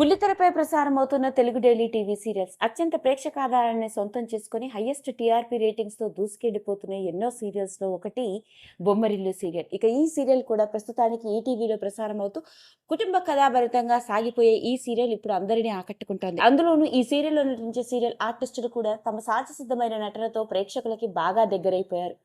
బుల్లితెరపై ప్రసారమవుతున్న Telugu daily TV serials అత్యంత ప్రేక్షకాదరణని సొంతం చేసుకుని హైయెస్ట్ టీఆర్పీ రేటింగ్స్తో దూసుకెళ్లిపోతున్న ఎన్నో సీరియల్స్లో ఒకటి బొమ్మరిల్లు సీరియల్. ఇక ఈ సీరియల్ కూడా ప్రస్తుతానికి ఈటీవీలో ప్రసారమవుతూ కుటుంబ కథాభరితంగా సాగిపోయే ఈ సీరియల్ ఇప్పుడు అందరినీ ఆకట్టుకుంటోంది. అందులోనూ ఈ సీరియల్లో నటించే సీరియల్ ఆర్టిస్టులు కూడా తమ సహజసిద్ధమైన నటనతో ప్రేక్షకులకి బాగా దగ్గరైపోయారు.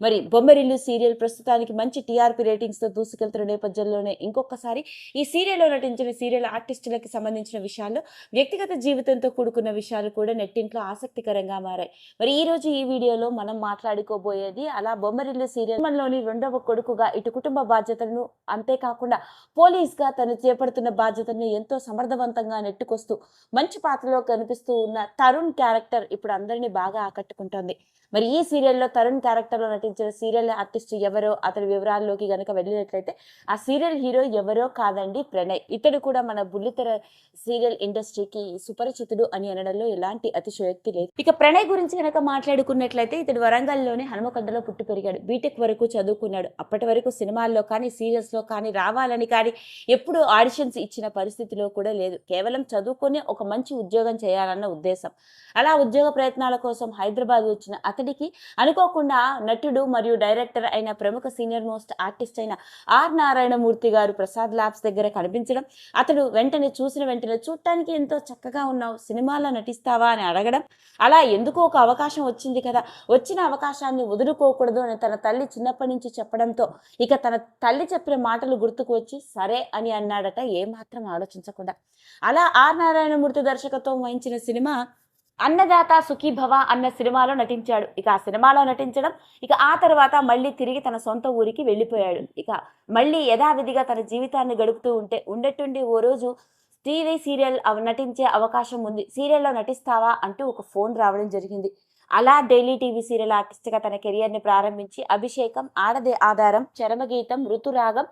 మరి బొమ్మరిల్లు సీరియల్ ప్రస్తుతానికి మంచి టీఆర్పీ రేటింగ్స్తో దూసుకెళ్తున్న నేపథ్యంలోనే ఇంకొకసారి ఈ సీరియల్లో నటించిన సీరియల్ ఆర్టిస్టులకి సంబంధించిన విషయాల్లో వ్యక్తిగత జీవితంతో కూడుకున్న విషయాలు కూడా నెట్టింట్లో ఆసక్తికరంగా మారాయి. మరి ఈ రోజు ఈ వీడియోలో మనం మాట్లాడుకోబోయేది అలా బొమ్మరిల్లు సీరియల్ లోని రెండవ కొడుకుగా ఇటు కుటుంబ బాధ్యతలను అంతేకాకుండా పోలీస్ గా తను చేపడుతున్న బాధ్యతలను ఎంతో సమర్థవంతంగా నెట్టుకొస్తూ మంచి పాత్రలో కనిపిస్తూ ఉన్న తరుణ్ క్యారెక్టర్ ఇప్పుడు అందరినీ బాగా ఆకట్టుకుంటోంది. మరి ఈ సీరియల్లో తరుణ్ క్యారెక్టర్లో నటించిన సీరియల్ ఆర్టిస్ట్ ఎవరో అతని వివరాల్లోకి గనక వెళ్ళినట్లయితే ఆ సీరియల్ హీరో ఎవరో కాదండి, ప్రణయ్. ఇతడు కూడా మన బుల్లితెర సీరియల్ ఇండస్ట్రీకి సుపరిచితుడు అని అనడంలో ఎలాంటి అతిశయోక్తి లేదు. ఇక ప్రణయ్ గురించి కనుక మాట్లాడుకున్నట్లయితే ఇతడు వరంగల్లోని హనుమకొండలో పుట్టి పెరిగాడు. బీటెక్ వరకు చదువుకున్నాడు. అప్పటి వరకు సినిమాల్లో కానీ సీరియల్స్ లో కానీ రావాలని కానీ ఎప్పుడు ఆడిషన్స్ ఇచ్చిన పరిస్థితిలో కూడా లేదు. కేవలం చదువుకొని ఒక మంచి ఉద్యోగం చేయాలన్న ఉద్దేశం. అలా ఉద్యోగ ప్రయత్నాల కోసం హైదరాబాద్ వచ్చిన అతడికి అనుకోకుండా నటుడు మరియు డైరెక్టర్ అయిన ప్రముఖ సీనియర్ మోస్ట్ ఆర్టిస్ట్ అయిన ఆర్ నారాయణమూర్తి గారు ప్రసాద్ ల్యాబ్స్ దగ్గర కనిపించడం, అతడు వెంటనే చూడటానికి ఎంతో చక్కగా ఉన్నావు, సినిమాలో నటిస్తావా అని అడగడం, అలా ఎందుకో ఒక అవకాశం వచ్చింది కదా, వచ్చిన అవకాశాన్ని వదులుకోకూడదు అని తన తల్లి చిన్నప్పటి నుంచి చెప్పడంతో ఇక తన తల్లి చెప్పిన మాటలు గుర్తుకు వచ్చి సరే అని అన్నాడట, ఏమాత్రం ఆలోచించకుండా. అలా ఆర్ నారాయణమూర్తి దర్శకత్వం వహించిన సినిమా అన్నదాత సుఖీభవ అన్న సినిమాలో నటించాడు. ఇక ఆ సినిమాలో నటించడం, ఇక ఆ తర్వాత మళ్ళీ తిరిగి తన సొంత ఊరికి వెళ్ళిపోయాడు. ఇక మళ్ళీ యథావిధిగా తన జీవితాన్ని గడుపుతూ ఉంటే ఉండేటుండి ఓ రోజు టీవీ సీరియల్ నటించే అవకాశం ఉంది, సీరియల్లో నటిస్తావా అంటూ ఒక ఫోన్ రావడం జరిగింది. అలా డైలీ టీవీ సీరియల్ ఆర్టిస్ట్గా తన కెరియర్ని ప్రారంభించి అభిషేకం, ఆడదే ఆధారం, చరమగీతం, ఋతురాగం,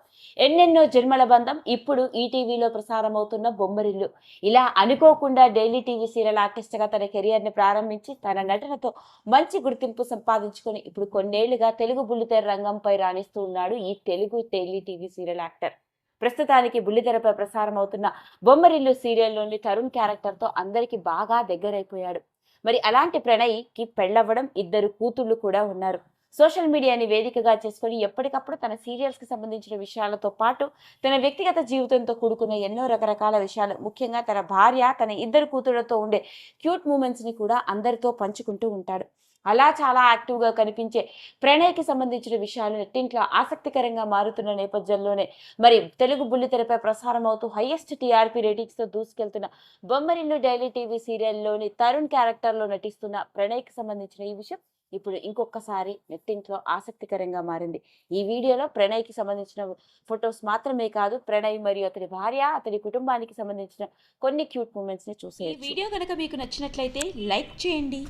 ఎన్నెన్నో జన్మల బంధం, ఇప్పుడు ఈటీవీలో ప్రసారమవుతున్న బొమ్మరిల్లు, ఇలా అనుకోకుండా డైలీ టీవీ సీరియల్ ఆర్టిస్ట్గా తన కెరియర్ని ప్రారంభించి తన నటనతో మంచి గుర్తింపు సంపాదించుకొని ఇప్పుడు కొన్నేళ్లుగా తెలుగు బుల్లితెర రంగంపై రాణిస్తూ ఉన్నాడు ఈ Telugu daily TV serial actor. ప్రస్తుతానికి బుల్లితెరపై ప్రసారమవుతున్న బొమ్మరిల్లు సీరియల్లోని తరుణ్ క్యారెక్టర్తో అందరికీ బాగా దగ్గరైపోయాడు. మరి అలాంటి ప్రణయ్కి పెళ్ళవ్వడం, 2 కూతుళ్ళు కూడా ఉన్నారు. సోషల్ మీడియాని వేదికగా చేసుకొని ఎప్పటికప్పుడు తన సీరియల్స్కి సంబంధించిన విషయాలతో పాటు తన వ్యక్తిగత జీవితంతో కూడుకున్న ఎన్నో రకరకాల విషయాలు, ముఖ్యంగా తన భార్య, తన 2 కూతుళ్లతో ఉండే క్యూట్ మూమెంట్స్ని కూడా అందరితో పంచుకుంటూ ఉంటాడు. అలా చాలా యాక్టివ్గా కనిపించే ప్రణయ్కి సంబంధించిన విషయాలు నెట్టింట్లో ఆసక్తికరంగా మారుతున్న నేపథ్యంలోనే మరి తెలుగు బుల్లితెరపై ప్రసారం అవుతూ హైయెస్ట్ టీఆర్పీ రేటింగ్స్తో దూసుకెళ్తున్న బొమ్మరిల్లు డైలీ టీవీ సీరియల్లోని తరుణ్ క్యారెక్టర్లో నటిస్తున్న ప్రణయ్కి సంబంధించిన ఈ విషయం ఇప్పుడు ఇంకొకసారి నెట్టింట్లో ఆసక్తికరంగా మారింది. ఈ వీడియోలో ప్రణయ్కి సంబంధించిన ఫొటోస్ మాత్రమే కాదు, ప్రణయ్ మరియు అతని భార్య, అతని కుటుంబానికి సంబంధించిన కొన్ని క్యూట్ మూమెంట్స్ని చూసేయచ్చు. ఈ వీడియో కనుక మీకు నచ్చినట్లయితే లైక్ చేయండి,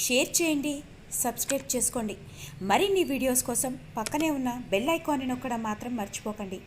షేర్ చేయండి, సబ్స్క్రైబ్ చేసుకోండి. మరిన్ని వీడియోస్ కోసం పక్కనే ఉన్న బెల్ ఐకాన్ని నొక్కడం మాత్రం మర్చిపోకండి.